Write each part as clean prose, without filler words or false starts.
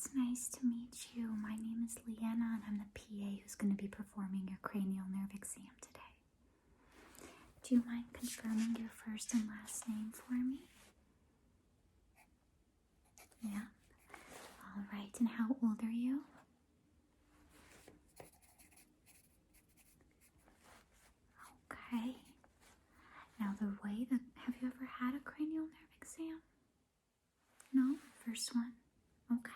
It's nice to meet you. My name is Leanna, and I'm the PA who's going to be performing your cranial nerve exam today. Do you mind confirming your first and last name for me? Yeah. All right, and how old are you? Okay. Now have you ever had a cranial nerve exam? No? First one? Okay.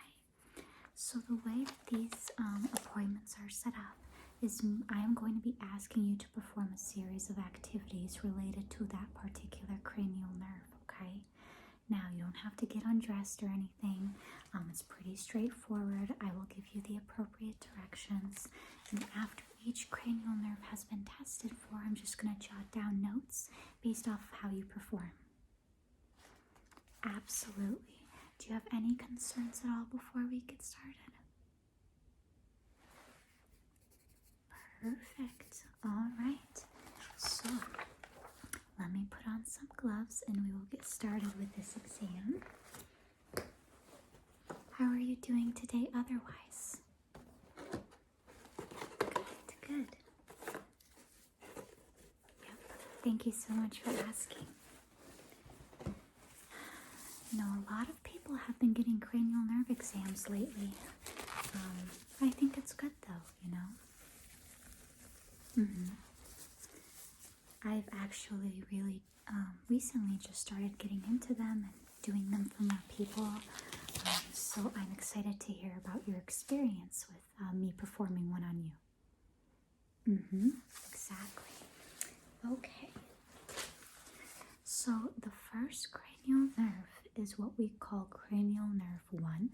So the way that these appointments are set up is I am going to be asking you to perform a series of activities related to that particular cranial nerve, okay? Now, you don't have to get undressed or anything. It's pretty straightforward. I will give you the appropriate directions. And after each cranial nerve has been tested for, I'm just going to jot down notes based off of how you perform. Absolutely. Do you have any concerns at all before we get started? Perfect. All right. So, let me put on some gloves and we will get started with this exam. How are you doing today otherwise? Good. Yep. Thank you so much for asking. You know, a lot of people have been getting cranial nerve exams lately. I think it's good though, you know. I've actually really recently just started getting into them and doing them for more people. So I'm excited to hear about your experience with me performing one on you. Exactly. Okay. So the first cranial nerve is what we call cranial nerve 1.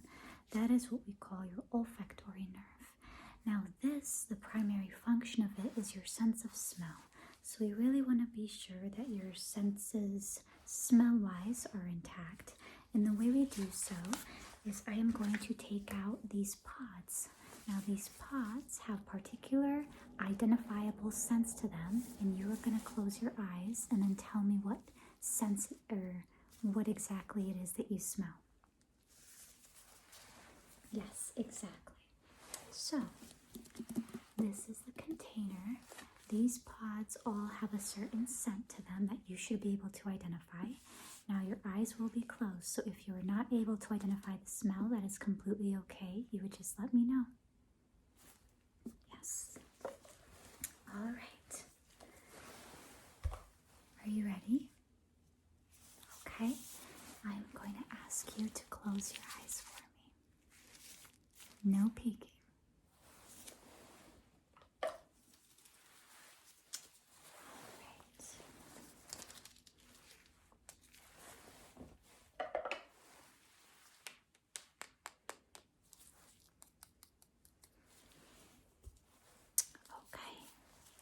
That is what we call your olfactory nerve. Now the primary function of it is your sense of smell. So we really want to be sure that your senses, smell-wise, are intact. And the way we do so is I am going to take out these pods. Now these pods have particular identifiable scents to them, and you are going to close your eyes and then tell me what scent or what exactly it is that you smell. Yes, exactly. So this is the container. These pods all have a certain scent to them that you should be able to identify. Now your eyes will be closed, so if you're not able to identify the smell, that is completely okay. You would just let me know. Yes. All right. Are you ready? Okay. I'm going to ask you to close your eyes for me. No peeking.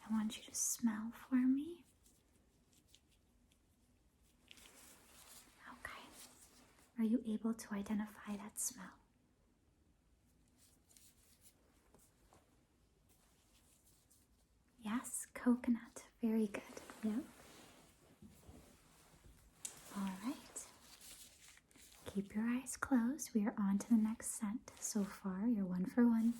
I want you to smell for me. Okay. Are you able to identify that smell? Yes, coconut. Very good. Yep. All right. Keep your eyes closed. We are on to the next scent. So far, you're 1 for 1.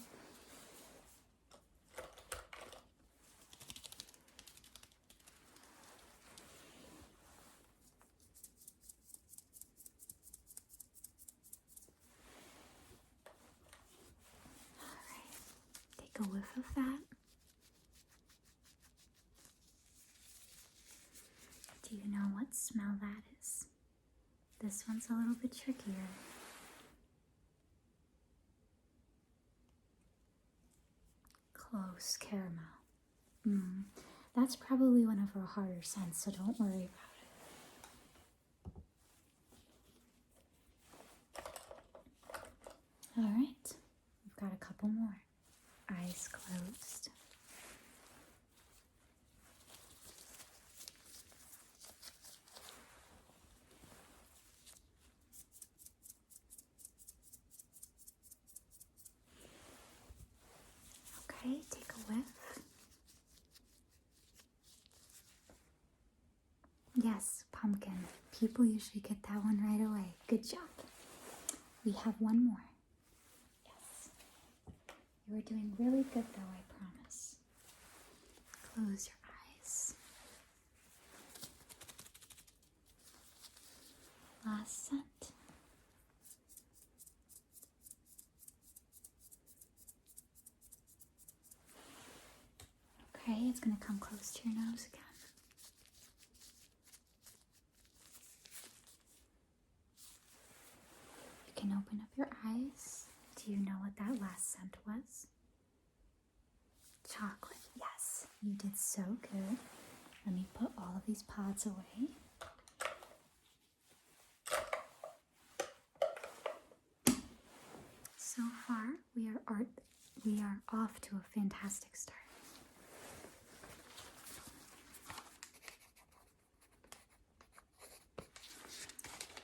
Take a whiff of that. Do you know what smell that is? This one's a little bit trickier. Close, caramel. That's probably one of our harder scents, so don't worry about it. All right, we've got a couple more. Eyes closed. Okay, take a whiff. Yes, pumpkin. People usually get that one right away. Good job. We have one more. You were doing really good though, I promise. Close your eyes. Last scent. Okay, it's going to come close to your nose again. You can open up your eyes. Do you know what that last scent was? Chocolate. Yes, you did so good. Let me put all of these pods away. So far, we are off to a fantastic start.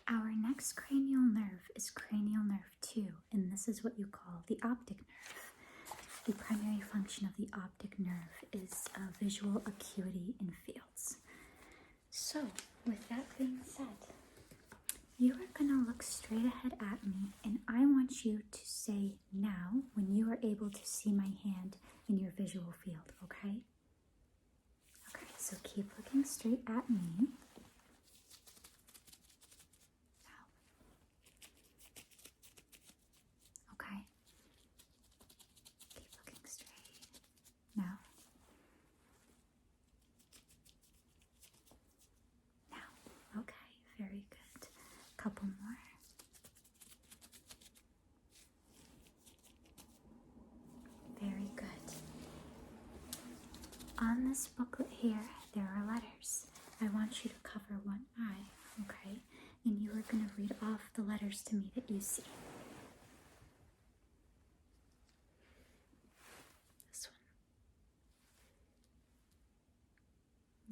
Our next cranial nerve is cranial nerve 2, and this is what you call the optic nerve. The primary function of the optic nerve is visual acuity in fields. So, with that being said, you are going to look straight ahead at me, and I want you to say now when you are able to see my hand in your visual field, okay? Okay, so keep looking straight at me. Okay. Keep looking straight. Now. Now. Okay, very good. Couple more. Very good. On this booklet here, there are letters. I want you to cover one eye, okay? And you are going to read off the letters to me that you see. This one.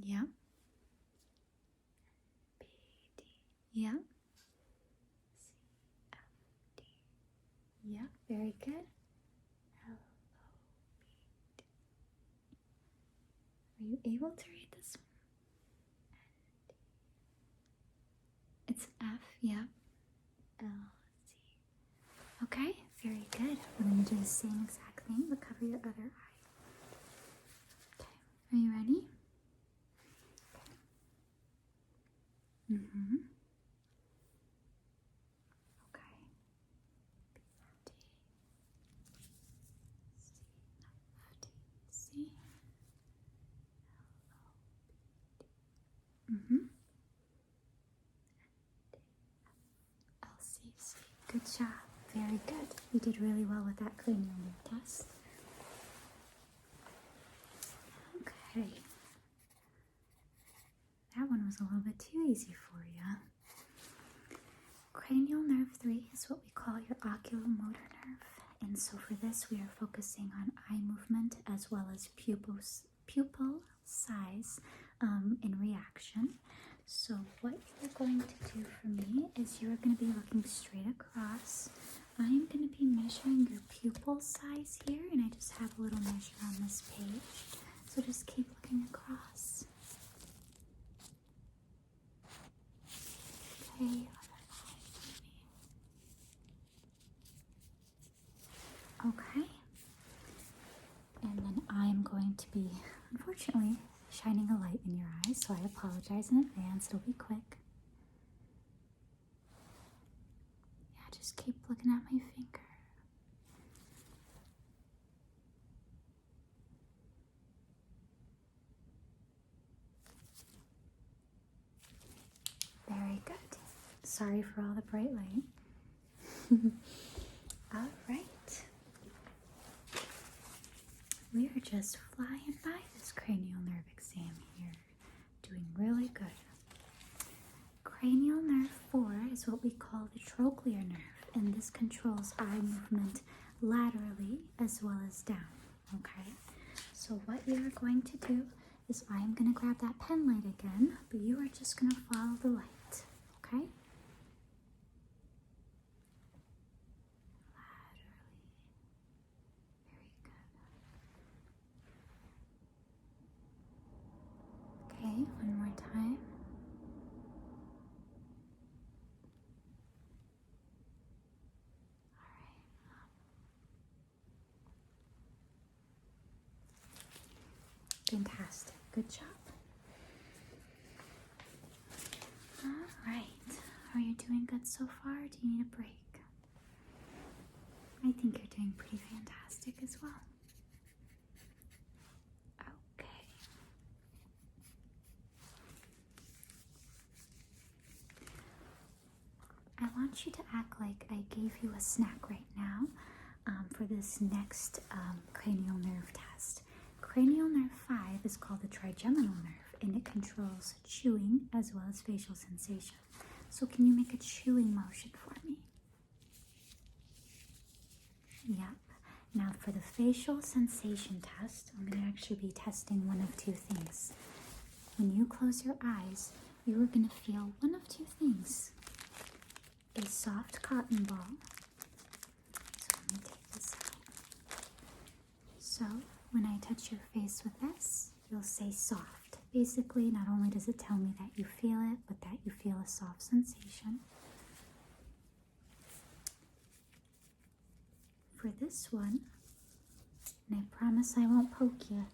Yeah. B, D. Yeah. C, F, D. Yeah, very good. L, O, B, D. Are you able to read this one? It's F, yeah. L, C. Okay, very good. We're going to do the same exact thing, but cover your other eye. Okay, are you ready? Mm-hmm. Okay. B, D, C, F, D, C. L, O, B, D. Mm-hmm. LCC. Good job. Very good. You did really well with that cranial nerve test. Okay. That one was a little bit too easy for you. Cranial nerve 3 is what we call your oculomotor nerve. And so for this, we are focusing on eye movement as well as pupil size in reaction. So what you're going to do for me is you're going to be looking straight across. I'm going to be measuring your pupil size here, and I just have a little measure on this page. So just keep looking across. Okay, other eye for me. Okay. And then I'm going to be, unfortunately, shining a light in your eyes, so I apologize in advance. It'll be quick. Yeah, just keep looking at my finger. Very good. Sorry for all the bright light. All right. We are just flying by this cranial nerve exam here. Doing really good. Cranial nerve 4 is what we call the trochlear nerve, and this controls eye movement laterally as well as down, okay? So what you are going to do is I am going to grab that pen light again, but you are just going to follow the light, okay? Okay, one more time. Fantastic. Good job. All right. Are you doing good so far? Do you need a break? I think you're doing pretty fantastic as well. Okay. I want you to act like I gave you a snack right now for this next cranial nerve test. Cranial nerve 5 is called the trigeminal nerve, and it controls chewing as well as facial sensation. So can you make a chewing motion for me? Yep. Now for the facial sensation test, I'm going to actually be testing one of two things. When you close your eyes, you are going to feel one of two things. A soft cotton ball. So let me take this out. So when I touch your face with this, you'll say soft. Basically, not only does it tell me that you feel it, but that you feel a soft sensation. For this one, and I promise I won't poke you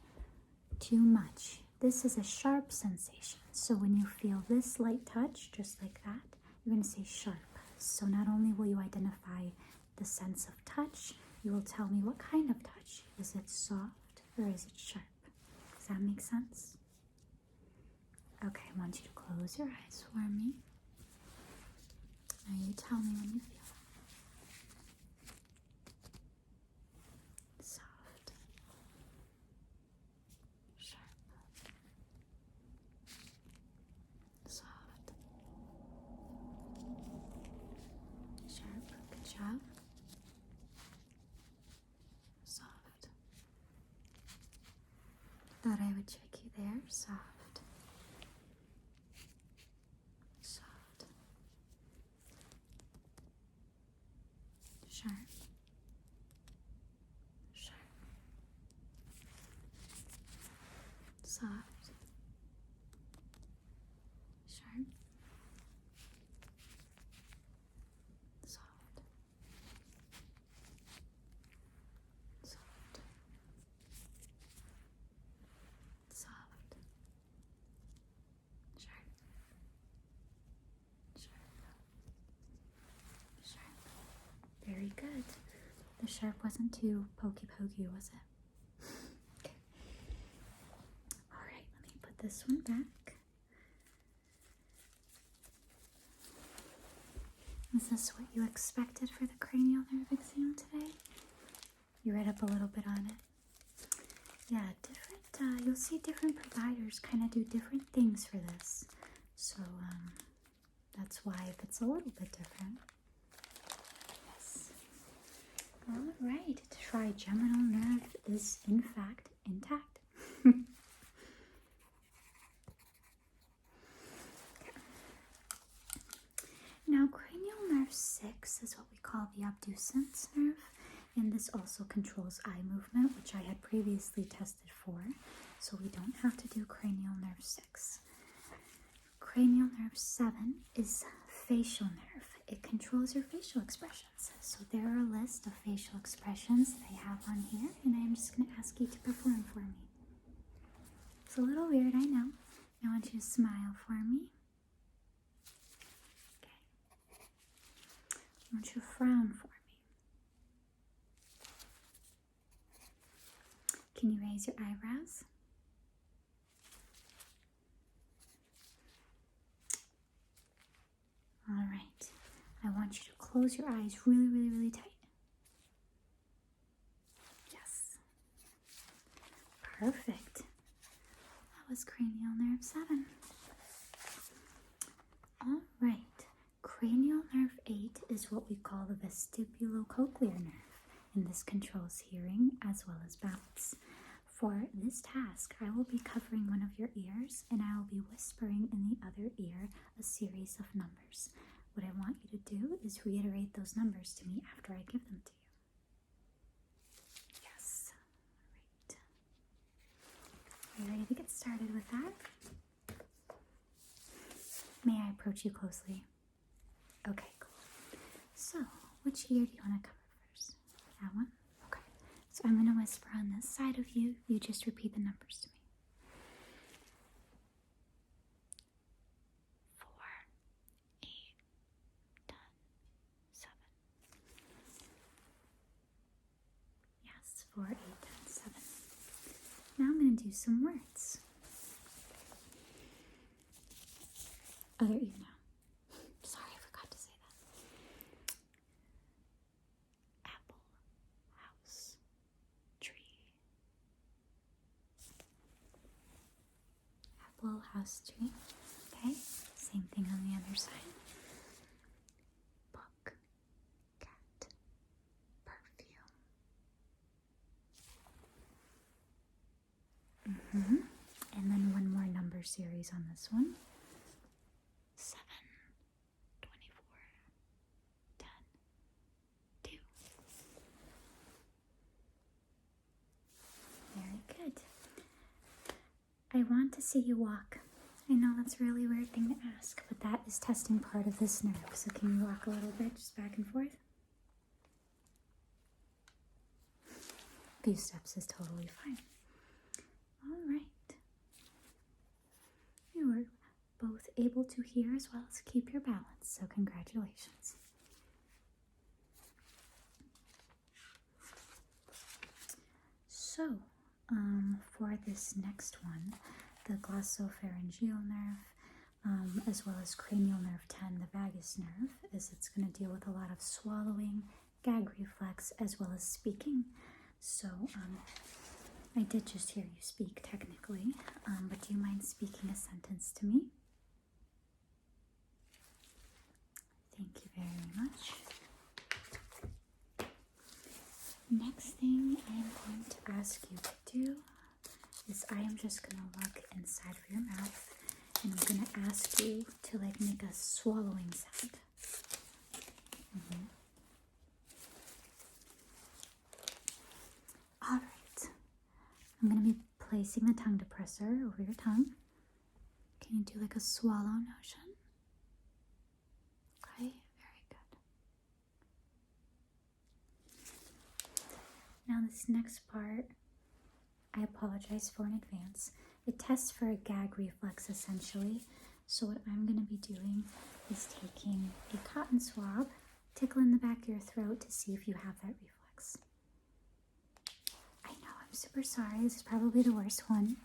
too much, this is a sharp sensation. So when you feel this light touch, just like that, you're going to say sharp. So not only will you identify the sense of touch, you will tell me what kind of touch. Is it soft or is it sharp? Does that make sense? Okay, I want you to close your eyes for me. Now you tell me when you feel it. Soft. Sharp. Soft. Sharp. Good job. Soft. Thought I would check you there. Soft. Soft. Sharp. Sharp. Soft. Sharp. Soft. Soft. Soft. Sharp. Sharp. Sharp. Very good. The sharp wasn't too pokey, was it? Okay. Alright, let me put this one back. Is this what you expected for the cranial nerve exam today? You read up a little bit on it? Yeah, you'll see different providers kind of do different things for this. So, that's why if it's a little bit different. Yes. Alright, trigeminal nerve is in fact intact. Now, cranial nerve 6 is what we call the abducens nerve, and this also controls eye movement, which I had previously tested for, so we don't have to do cranial nerve 6. Cranial nerve 7 is facial nerve. It controls your facial expressions. So there are a list of facial expressions that I have on here, and I'm just going to ask you to perform for me. It's a little weird, I know. I want you to smile for me. Okay. I want you to frown for me. Can you raise your eyebrows? All right. I want you to close your eyes really, really, really tight. Yes. Perfect. That was cranial nerve 7. All right. Cranial nerve 8 is what we call the vestibulocochlear nerve, and this controls hearing as well as balance. For this task, I will be covering one of your ears, and I will be whispering in the other ear a series of numbers. What I want you to do is reiterate those numbers to me after I give them to you. Yes. Great. Are you ready to get started with that? May I approach you closely? Okay, cool. So, which ear do you want to cover first? That one? Okay. So I'm going to whisper on this side of you. You just repeat the numbers to me. 4, 8, 10, 7. Now I'm going to do some words. Other ear now. Sorry, I forgot to say that. Apple, house, tree. Apple, house, tree. Okay, same thing on the other side. Book, cat, perfume. And then one more number series on this one. 7, 24, 10, 2. Very good. I want to see you walk. I know that's a really weird thing to ask, but that is testing part of this nerve. So can you walk a little bit, just back and forth? A few steps is totally fine. All right. You were both able to hear as well as keep your balance, so congratulations. So, for this next one, the glossopharyngeal nerve, as well as cranial nerve 10, the vagus nerve, is it's going to deal with a lot of swallowing, gag reflex, as well as speaking. So, I did just hear you speak technically, but do you mind speaking a sentence to me? Thank you very much. Next thing I am going to ask you to do is I am just going to look inside of your mouth and I'm going to ask you to make a swallowing sound. All right. I'm going to be placing the tongue depressor over your tongue. Can you do a swallow motion? Okay, very good. Now this next part, I apologize for in advance. It tests for a gag reflex essentially. So what I'm going to be doing is taking a cotton swab, tickling the back of your throat to see if you have that reflex. I know, I'm super sorry. This is probably the worst one.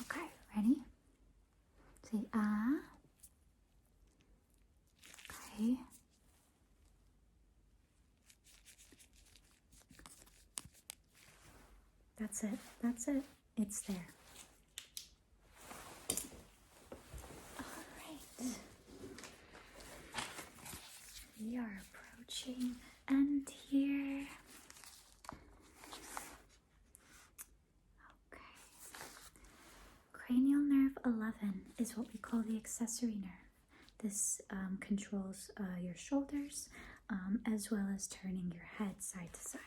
Okay, ready? Say ah. Okay. That's it. That's it. It's there. All right. We are approaching end here. Okay. Cranial nerve 11 is what we call the accessory nerve. This controls your shoulders as well as turning your head side to side.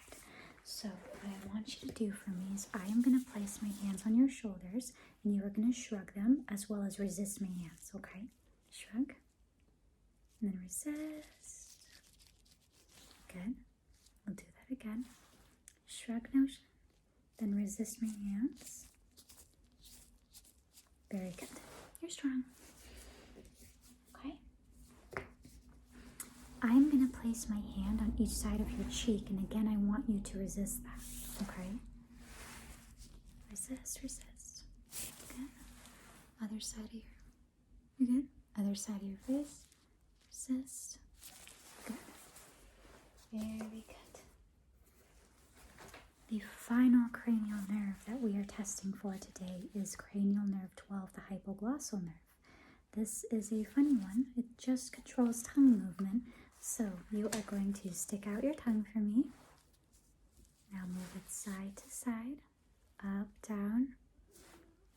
So what I want you to do for me is I am going to place my hands on your shoulders and you are going to shrug them as well as resist my hands, okay? Shrug. And then resist. Good. We'll do that again. Shrug notion. Then resist my hands. Very good. You're strong. Okay. I'm going to place my hand on each side of your cheek, and again, I want you to resist that, okay? Resist, resist. Good. Other side of you good? Other side of your face. Resist. Good. Very good. The final cranial nerve that we are testing for today is cranial nerve 12, the hypoglossal nerve. This is a funny one. It just controls tongue movement. So you are going to stick out your tongue for me. Now move it side to side, up, down.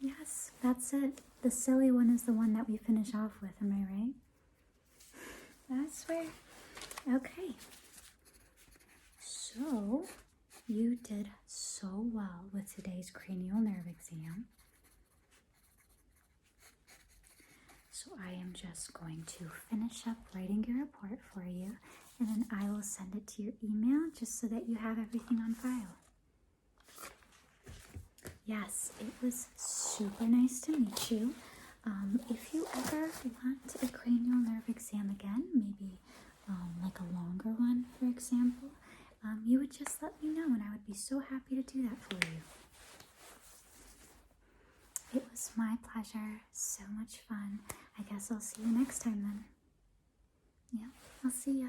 Yes, that's it. The silly one is the one that we finish off with, am I right? That's right. Okay. So you did so well with today's cranial nerve exam. So I am just going to finish up writing your report for you, and then I will send it to your email just so that you have everything on file. Yes, it was super nice to meet you. If you ever want a cranial nerve exam again, maybe like a longer one, for example, you would just let me know, and I would be so happy to do that for you. It was my pleasure. So much fun. I guess I'll see you next time then. Yeah, I'll see ya.